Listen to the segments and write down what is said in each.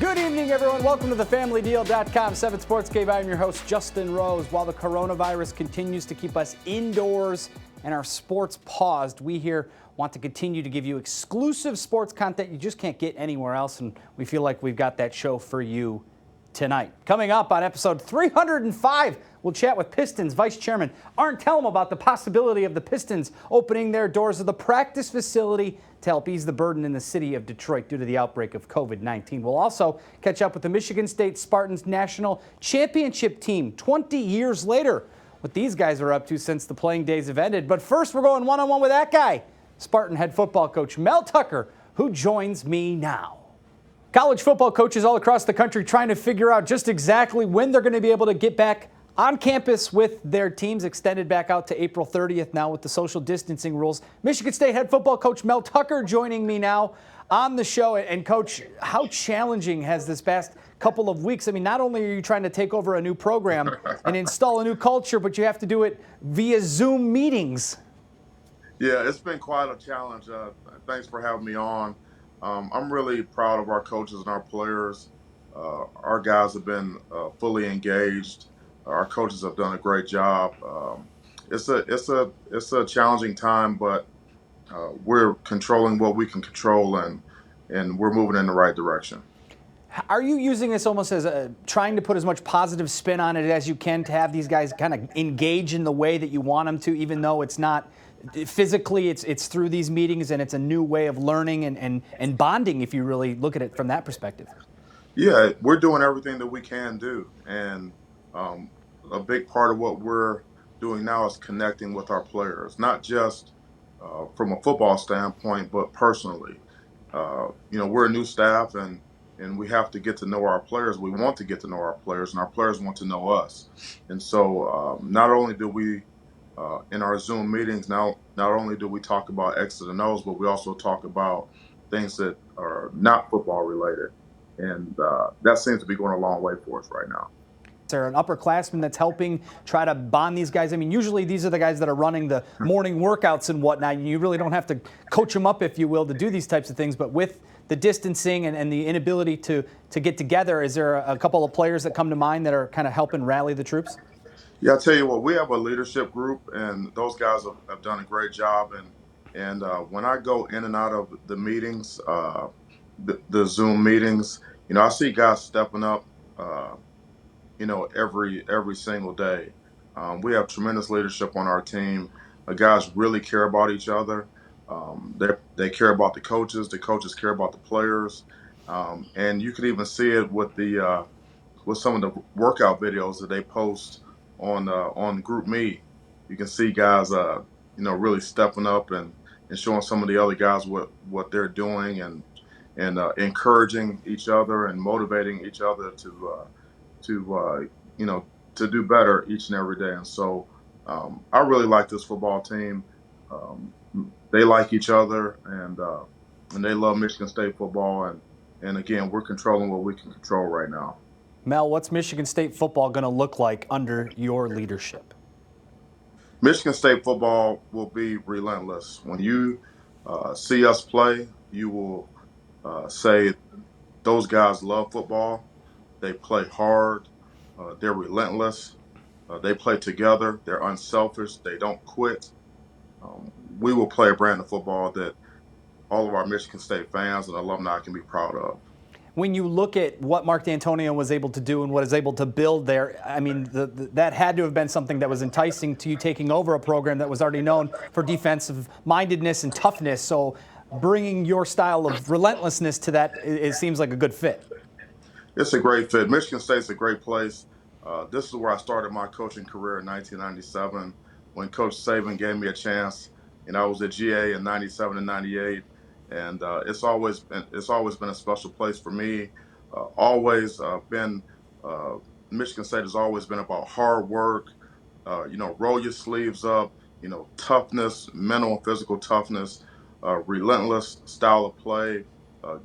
Good evening, everyone. Welcome to the FamilyDeal.com 7 Sports Game. I'm your host, Justin Rose. While the coronavirus continues to keep us indoors and our sports paused, we here want to continue to give you exclusive sports content you just can't get anywhere else, and we feel like we've got that show for you tonight. Coming up on episode 305, we'll chat with Pistons Vice Chairman Tellem about the possibility of the Pistons opening their doors of the practice facility to help ease the burden in the city of Detroit due to the outbreak of COVID-19. We'll also catch up with the Michigan State Spartans national championship team 20 years later, what these guys are up to since the playing days have ended. But first, we're going one-on-one with that guy, Spartan head football coach Mel Tucker, who joins me now. College football coaches all across the country trying to figure out just exactly when they're going to be able to get back on campus with their teams, extended back out to April 30th now with the social distancing rules. Michigan State head football coach Mel Tucker joining me now on the show. And Coach, how challenging has this past couple of weeks? I mean, not only are you trying to take over a new program and install a new culture, but you have to do it via Zoom meetings. Yeah, it's been quite a challenge. Thanks for having me on. I'm really proud of our coaches and our players. Our guys have been fully engaged. Our coaches have done a great job. It's a challenging time, but we're controlling what we can control, and we're moving in the right direction. Are you using this almost as trying to put as much positive spin on it as you can to have these guys kind of engage in the way that you want them to, even though it's not physically, it's through these meetings and it's a new way of learning and bonding, if you really look at it from that perspective? Yeah, we're doing everything that we can do, and a big part of what we're doing now is connecting with our players, not just from a football standpoint, but personally. We're a new staff, and we have to get to know our players. We want to get to know our players, and our players want to know us. And so not only do we, in our Zoom meetings, not only do we talk about X's and O's, but we also talk about things that are not football related. And that seems to be going a long way for us right now. Is there an upperclassman that's helping try to bond these guys? I mean, usually these are the guys that are running the morning workouts and whatnot. You really don't have to coach them up, if you will, to do these types of things. But with the distancing and the inability to get together, is there a couple of players that come to mind that are kind of helping rally the troops? Yeah, I'll tell you what, we have a leadership group, and those guys have done a great job. And when I go in and out of the meetings, the Zoom meetings, I see guys stepping up, every single day. We have tremendous leadership on our team. The guys really care about each other. They care about the coaches care about the players. And you can even see it with some of the workout videos that they post on GroupMe. You can see guys, really stepping up and showing some of the other guys what they're doing and encouraging each other and motivating each other to do better each and every day. And so I really like this football team. They like each other, and they love Michigan State football. And again, we're controlling what we can control right now. Mel, what's Michigan State football going to look like under your leadership? Michigan State football will be relentless. When you see us play, you will say those guys love football. They play hard. They're relentless. They play together. They're unselfish. They don't quit. We will play a brand of football that all of our Michigan State fans and alumni can be proud of. When you look at what Mark D'Antonio was able to do and what is able to build there, I mean, that had to have been something that was enticing to you, taking over a program that was already known for defensive mindedness and toughness. So bringing your style of relentlessness to that, it seems like a good fit. It's a great fit. Michigan State's a great place. This is where I started my coaching career in 1997 when Coach Saban gave me a chance. And I was at GA in 97 and 98. And it's always been a special place for me. Michigan State has always been about hard work. Roll your sleeves up. Toughness, mental and physical toughness, relentless style of play,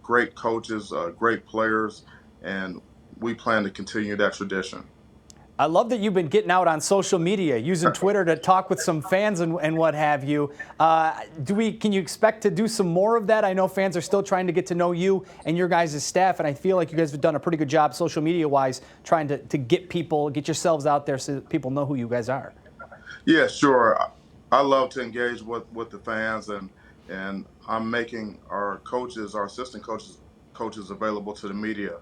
great coaches, great players, and we plan to continue that tradition. I love that you've been getting out on social media, using Twitter to talk with some fans and what have you. Can you expect to do some more of that? I know fans are still trying to get to know you and your guys' staff, and I feel like you guys have done a pretty good job social media-wise trying to get yourselves out there so that people know who you guys are. Yeah, sure. I love to engage with the fans, and I'm making our coaches, our assistant coaches available to the media,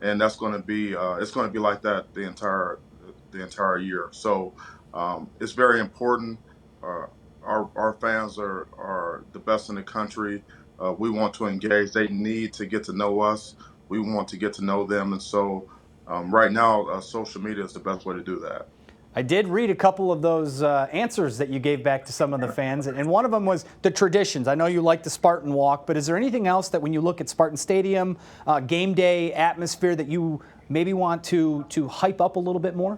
and that's going to be it's going to be like that the entire year. So it's very important. Uh, our fans are the best in the country. We want to engage. They need to get to know us. We want to get to know them, and so right now, social media is the best way to do that. I did read a couple of those answers that you gave back to some of the fans, and one of them was the traditions. I know you like the Spartan Walk, but is there anything else that when you look at Spartan Stadium, game day atmosphere, that you maybe want to hype up a little bit more?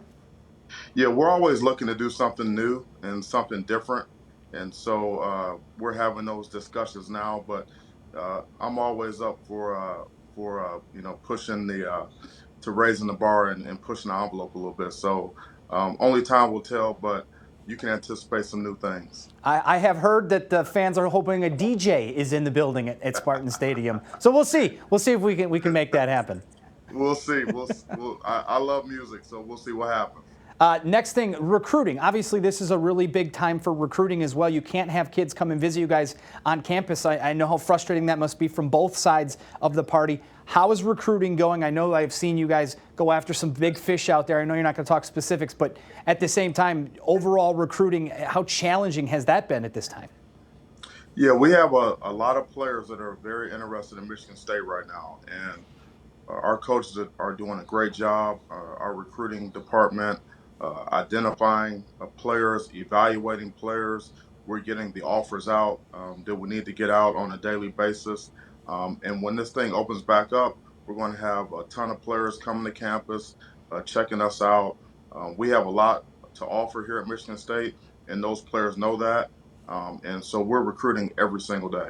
Yeah, we're always looking to do something new and something different, and so we're having those discussions now. But I'm always up for pushing to raising the bar and pushing the envelope a little bit. So only time will tell, but you can anticipate some new things. I have heard that the fans are hoping a DJ is in the building at Spartan Stadium. So we'll see. We'll see if we can make that happen. We'll see. I love music, so we'll see what happens. Next thing, recruiting. Obviously, this is a really big time for recruiting as well. You can't have kids come and visit you guys on campus. I know how frustrating that must be from both sides of the party. How is recruiting going? I know I've seen you guys go after some big fish out there. I know you're not going to talk specifics, but at the same time, overall recruiting, how challenging has that been at this time? Yeah, we have a lot of players that are very interested in Michigan State right now, and our coaches are doing a great job. Our recruiting department, identifying players, evaluating players. We're getting the offers out that we need to get out on a daily basis. And when this thing opens back up, we're going to have a ton of players coming to campus, checking us out. We have a lot to offer here at Michigan State, and those players know that. And so we're recruiting every single day.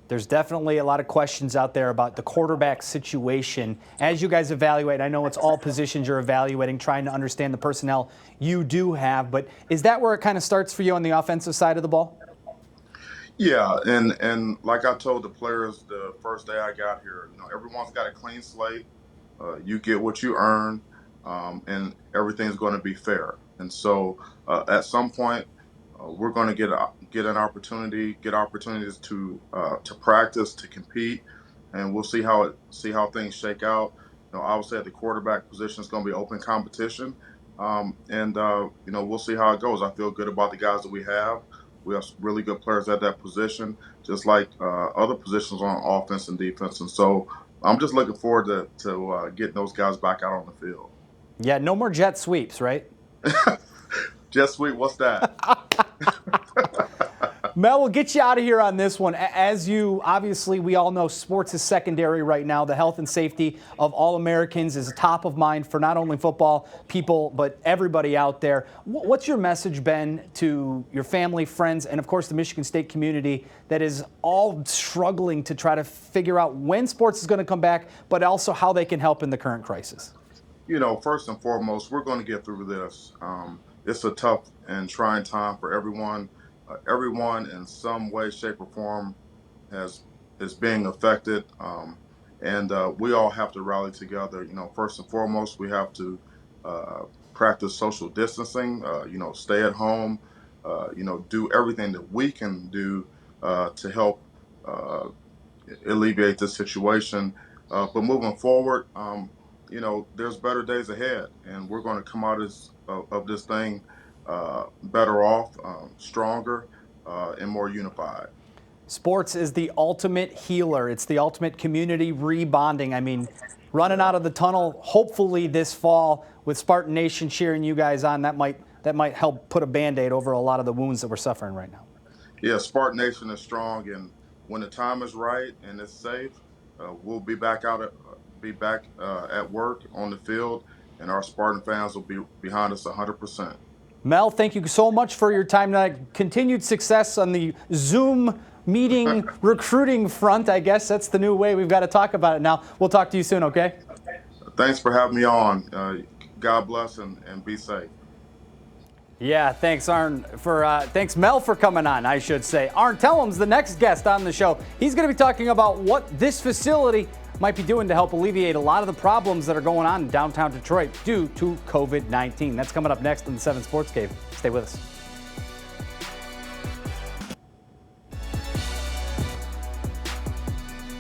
There's definitely a lot of questions out there about the quarterback situation. As you guys evaluate, I know it's all positions you're evaluating, trying to understand the personnel you do have, but is that where it kind of starts for you on the offensive side of the ball? Yeah, and like I told the players the first day I got here, everyone's got a clean slate. You get what you earn, and everything's going to be fair. And so, at some point, we're going to get opportunities to practice, to compete, and we'll see how things shake out. Obviously at the quarterback position, it's going to be open competition, and we'll see how it goes. I feel good about the guys that we have. We have some really good players at that position, just like other positions on offense and defense. And so I'm just looking forward to getting those guys back out on the field. Yeah, no more jet sweeps, right? Jet sweep, what's that? Mel, we'll get you out of here on this one. As you, obviously, we all know sports is secondary right now. The health and safety of all Americans is top of mind for not only football people, but everybody out there. What's your message been to your family, friends, and of course the Michigan State community that is all struggling to try to figure out when sports is going to come back, but also how they can help in the current crisis? First and foremost, we're going to get through this. It's a tough and trying time for everyone. Everyone in some way, shape, or form is being affected, and we all have to rally together. First and foremost, we have to practice social distancing. Stay at home. Do everything that we can do to help alleviate this situation. But moving forward, there's better days ahead, and we're going to come out of this thing better off, stronger, and more unified. Sports is the ultimate healer. It's the ultimate community rebonding. I mean, running out of the tunnel, hopefully this fall with Spartan Nation cheering you guys on, that might help put a Band-Aid over a lot of the wounds that we're suffering right now. Yeah, Spartan Nation is strong, and when the time is right and it's safe, we'll be back at work on the field, and our Spartan fans will be behind us 100%. Mel, thank you so much for your time tonight. Continued success on the Zoom meeting recruiting front. I guess that's the new way we've got to talk about it now. We'll talk to you soon, okay? Thanks for having me on. God bless and be safe. Yeah, thanks, Arn, thanks, Mel, for coming on, I should say. Arn Tellem's the next guest on the show. He's going to be talking about what this facility might be doing to help alleviate a lot of the problems that are going on in downtown Detroit due to COVID-19. That's coming up next on the 7 Sports Cave. Stay with us.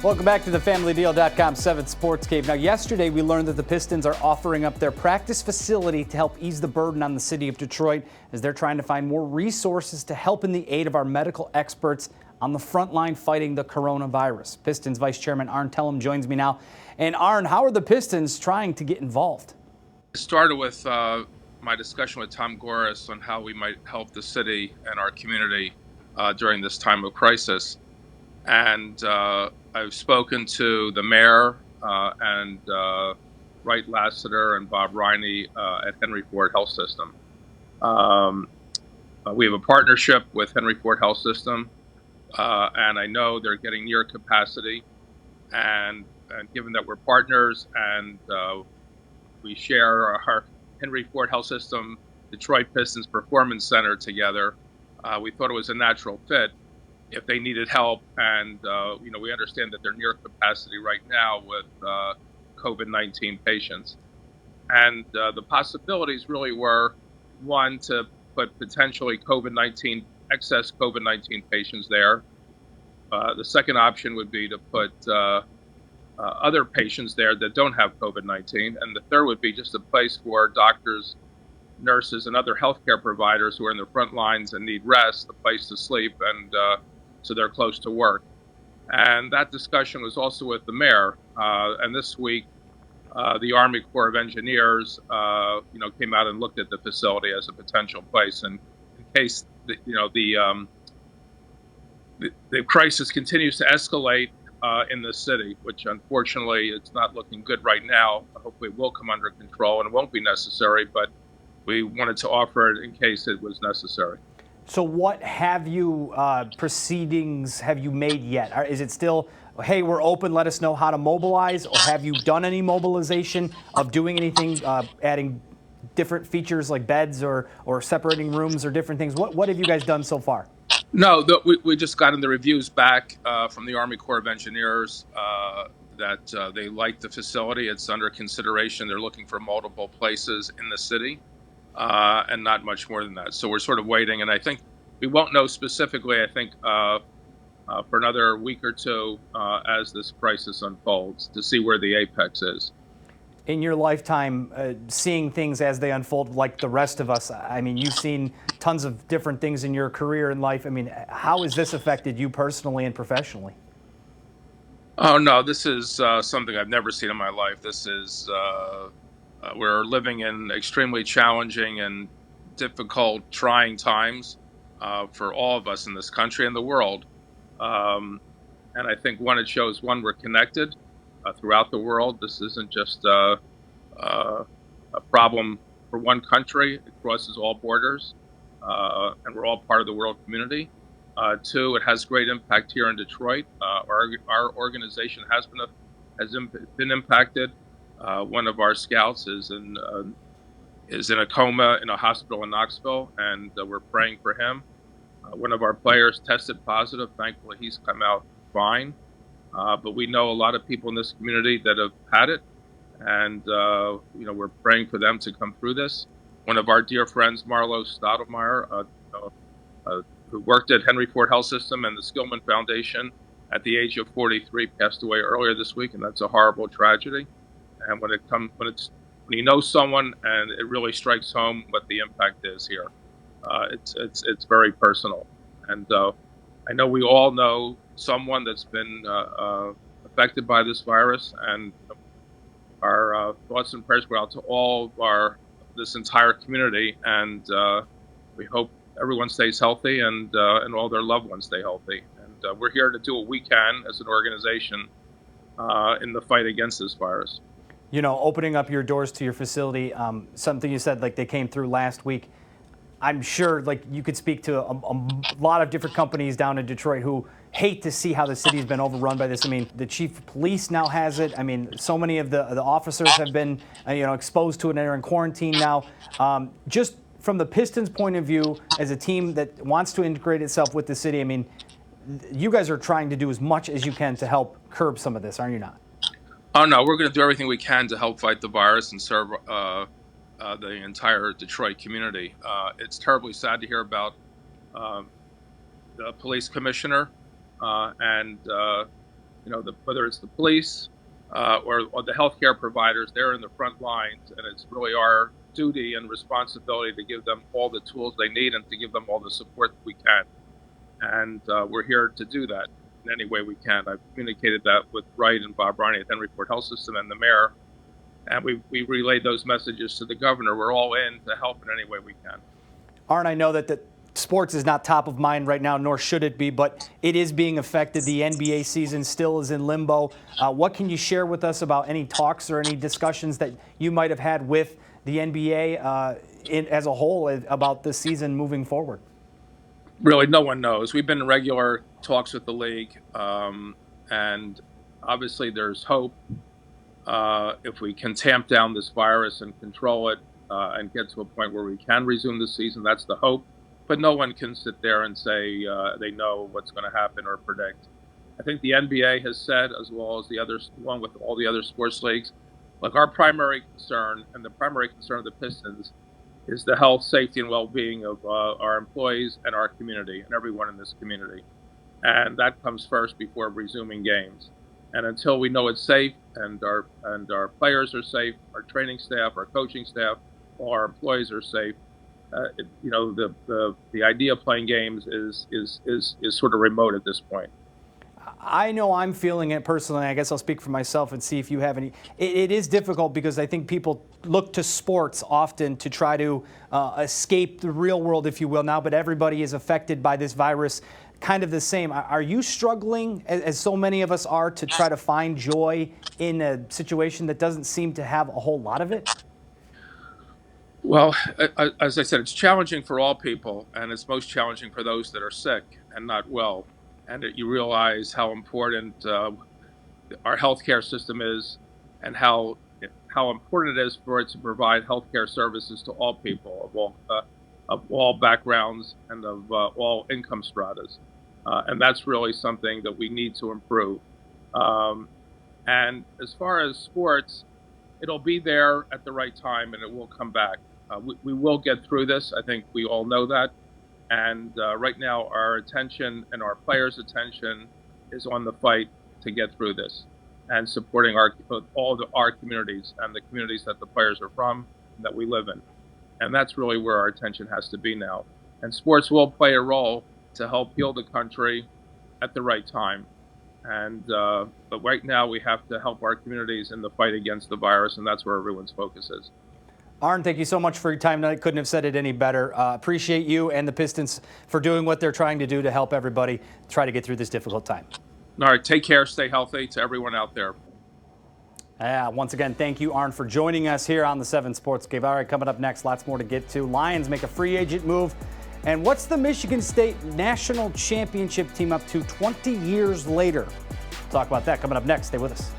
Welcome back to the FamilyDeal.com 7 Sports Cave. Now, yesterday we learned that the Pistons are offering up their practice facility to help ease the burden on the city of Detroit as they're trying to find more resources to help in the aid of our medical experts on the front line fighting the coronavirus. Pistons Vice Chairman Arn Tellem joins me now. And Arn, how are the Pistons trying to get involved? It started with my discussion with Tom Goris on how we might help the city and our community during this time of crisis. And I've spoken to the mayor and Wright Lassiter and Bob Riney at Henry Ford Health System. We have a partnership with Henry Ford Health System, and I know they're getting near capacity. And given that we're partners and we share our Henry Ford Health System Detroit Pistons Performance Center together, we thought it was a natural fit if they needed help. And, we understand that they're near capacity right now with COVID-19 patients. And the possibilities really were, one, to put potentially excess COVID-19 patients there. The second option would be to put other patients there that don't have COVID-19. And the third would be just a place for doctors, nurses, and other healthcare providers who are in the front lines and need rest, a place to sleep, and so they're close to work. And that discussion was also with the mayor. And this week, the Army Corps of Engineers, came out and looked at the facility as a potential place. And in case the crisis continues to escalate in the city, which unfortunately it's not looking good right now. Hopefully it will come under control and it won't be necessary, but we wanted to offer it in case it was necessary. So what proceedings have you made yet? Is it still, hey, we're open, let us know how to mobilize? Or have you done any mobilization of doing anything, adding different features like beds or separating rooms or different things? What have you guys done so far? No, we just got in the reviews back from the Army Corps of Engineers that they like the facility. It's under consideration. They're looking for multiple places in the city. And not much more than that. So we're sort of waiting, and I think we won't know specifically, I think, for another week or two as this crisis unfolds to see where the apex is. In your lifetime, seeing things as they unfold like the rest of us, I mean, you've seen tons of different things in your career and life. I mean, how has this affected you personally and professionally? Oh, no, this is something I've never seen in my life. This is... we're living in extremely challenging and difficult, trying times for all of us in this country and the world. And I think it shows, we're connected throughout the world. This isn't just a problem for one country. It crosses all borders, and we're all part of the world community. Two, it has great impact here in Detroit. Our organization has been impacted. One of our scouts is in a coma in a hospital in Knoxville, and we're praying for him. One of our players tested positive. Thankfully, he's come out fine. But we know a lot of people in this community that have had it, and we're praying for them to come through this. One of our dear friends, Marlo Stottlemyre, who worked at Henry Ford Health System and the Skillman Foundation at the age of 43, passed away earlier this week, and that's a horrible tragedy. And when you know someone, and it really strikes home what the impact is here, it's very personal. And I know we all know someone that's been affected by this virus, and our thoughts and prayers go out to this entire community. And we hope everyone stays healthy and all their loved ones stay healthy. And we're here to do what we can as an organization in the fight against this virus. You know, opening up your doors to your facility, something you said, like they came through last week. I'm sure, like, you could speak to a lot of different companies down in Detroit who hate to see how the city's been overrun by this. I mean, the chief of police now has it. I mean, so many of the officers have been exposed to it and are in quarantine now. Just from the Pistons' point of view, as a team that wants to integrate itself with the city, I mean, you guys are trying to do as much as you can to help curb some of this, aren't you not? Oh, no, we're going to do everything we can to help fight the virus and serve the entire Detroit community. It's terribly sad to hear about the police commissioner and whether it's the police or the healthcare providers. They're in the front lines, and it's really our duty and responsibility to give them all the tools they need and to give them all the support that we can. And we're here to do that in any way we can. I've communicated that with Wright and Bob Roney at Henry Ford Health System and the mayor, and we relayed those messages to the governor. We're all in to help in any way we can. Arn, I know that sports is not top of mind right now, nor should it be, but it is being affected. The NBA season still is in limbo. What can you share with us about any talks or any discussions that you might have had with the NBA as a whole about this season moving forward? Really, no one knows. We've been in regular talks with the league, and obviously there's hope if we can tamp down this virus and control it and get to a point where we can resume the season. That's the hope. But no one can sit there and say they know what's going to happen or predict. I think the NBA has said, as well as the others, along with all the other sports leagues, look, our primary concern and the primary concern of the Pistons is the health, safety, and well-being of our employees and our community and everyone in this community. And that comes first before resuming games. And until we know it's safe and our players are safe, our training staff, our coaching staff, all our employees are safe, the idea of playing games is sort of remote at this point. I know I'm feeling it personally. I guess I'll speak for myself and see if you have any. It is difficult because I think people look to sports often to try to escape the real world, if you will, now, but everybody is affected by this virus kind of the same. Are you struggling, as so many of us are, to try to find joy in a situation that doesn't seem to have a whole lot of it? Well, as I said, it's challenging for all people, and it's most challenging for those that are sick and not well. And that you realize how important our healthcare system is, and how important it is for it to provide healthcare services to all people of all backgrounds and of all income stratas. And that's really something that we need to improve. And as far as sports, it'll be there at the right time, and it will come back. We will get through this. I think we all know that. And right now, our attention and our players' attention is on the fight to get through this and supporting all our communities and the communities that the players are from and that we live in. And that's really where our attention has to be now. And sports will play a role to help heal the country at the right time. And but right now, we have to help our communities in the fight against the virus, and that's where everyone's focus is. Arn, thank you so much for your time tonight. Couldn't have said it any better. Appreciate you and the Pistons for doing what they're trying to do to help everybody try to get through this difficult time. All right, take care, stay healthy to everyone out there. Once again, thank you, Arn, for joining us here on the 7 Sports Cave. All right, coming up next, lots more to get to. Lions make a free agent move. And what's the Michigan State National Championship team up to 20 years later? We'll talk about that coming up next. Stay with us.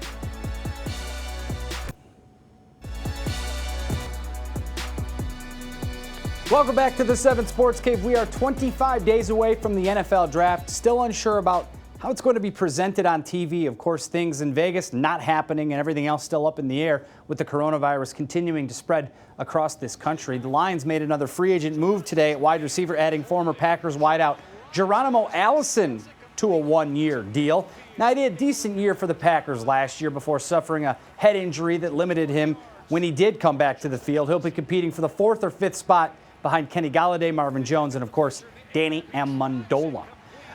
Welcome back to the 7 Sports Cave. We are 25 days away from the NFL draft. Still unsure about how it's going to be presented on TV. Of course, things in Vegas not happening and everything else still up in the air with the coronavirus continuing to spread across this country. The Lions made another free agent move today at wide receiver, adding former Packers wideout Geronimo Allison to a 1-year deal. Now, he had a decent year for the Packers last year before suffering a head injury that limited him when he did come back to the field. He'll be competing for the 4th or 5th spot behind Kenny Golladay, Marvin Jones, and, of course, Danny Amendola.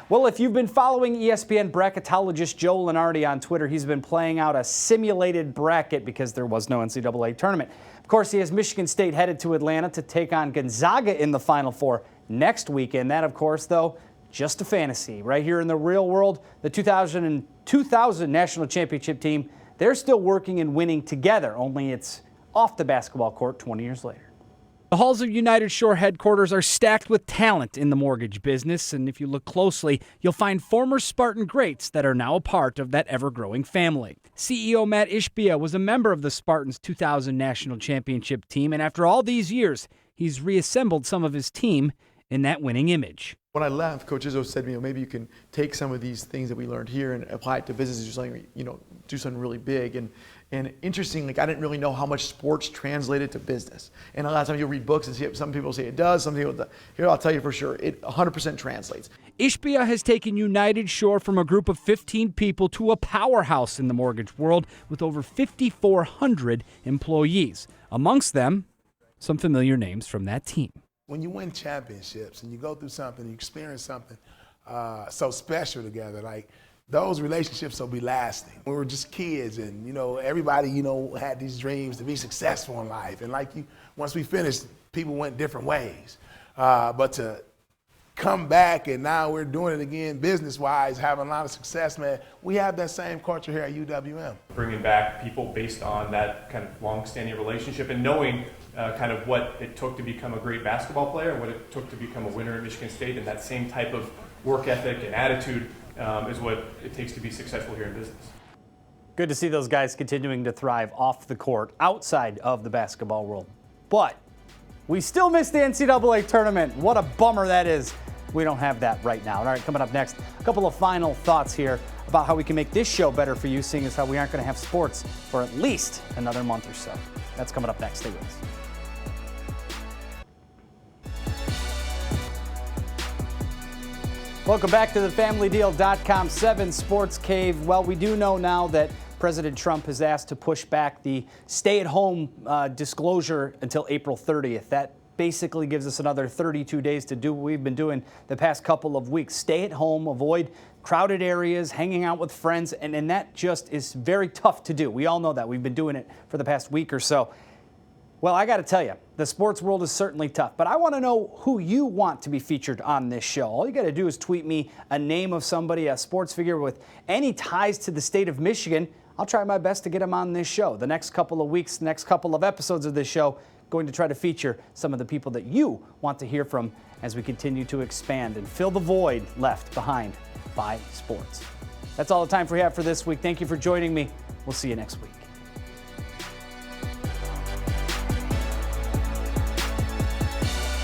Well, if you've been following ESPN bracketologist Joe Lenardi on Twitter, he's been playing out a simulated bracket because there was no NCAA tournament. Of course, he has Michigan State headed to Atlanta to take on Gonzaga in the Final Four next weekend. That, of course, though, just a fantasy. Right here in the real world, the 2000 National Championship team, they're still working and winning together, only it's off the basketball court 20 years later. The halls of United Shore headquarters are stacked with talent in the mortgage business, and if you look closely, you'll find former Spartan greats that are now a part of that ever-growing family. CEO Matt Ishbia was a member of the Spartans' 2000 national championship team, and after all these years, he's reassembled some of his team in that winning image. When I left, Coach Izzo said to me, maybe you can take some of these things that we learned here and apply it to business, do something really big. And interestingly, I didn't really know how much sports translated to business. And a lot of times you'll read books and see it, some people say it does, some people, here I'll tell you for sure, it 100% translates. Ishbia has taken United Shore from a group of 15 people to a powerhouse in the mortgage world with over 5,400 employees. Amongst them, some familiar names from that team. When you win championships and you go through something, you experience something so special together, like those relationships will be lasting. We were just kids and, everybody, had these dreams to be successful in life. And once we finished, people went different ways. But to come back and now we're doing it again business-wise, having a lot of success, man, we have that same culture here at UWM. Bringing back people based on that kind of long-standing relationship and knowing kind of what it took to become a great basketball player, what it took to become a winner at Michigan State, and that same type of work ethic and attitude is what it takes to be successful here in business. Good to see those guys continuing to thrive off the court, outside of the basketball world. But we still missed the NCAA tournament. What a bummer that is. We don't have that right now. All right, coming up next, a couple of final thoughts here about how we can make this show better for you, seeing as how we aren't going to have sports for at least another month or so. That's coming up next. Stay with us. Welcome back to the FamilyDeal.com 7 Sports Cave. Well, we do know now that President Trump has asked to push back the stay-at-home disclosure until April 30th. That basically gives us another 32 days to do what we've been doing the past couple of weeks. Stay at home, avoid crowded areas, hanging out with friends, and that just is very tough to do. We all know that. We've been doing it for the past week or so. Well, I got to tell you, the sports world is certainly tough, but I want to know who you want to be featured on this show. All you got to do is tweet me a name of somebody, a sports figure with any ties to the state of Michigan. I'll try my best to get them on this show. The next couple of weeks, next couple of episodes of this show, going to try to feature some of the people that you want to hear from as we continue to expand and fill the void left behind by sports. That's all the time we have for this week. Thank you for joining me. We'll see you next week.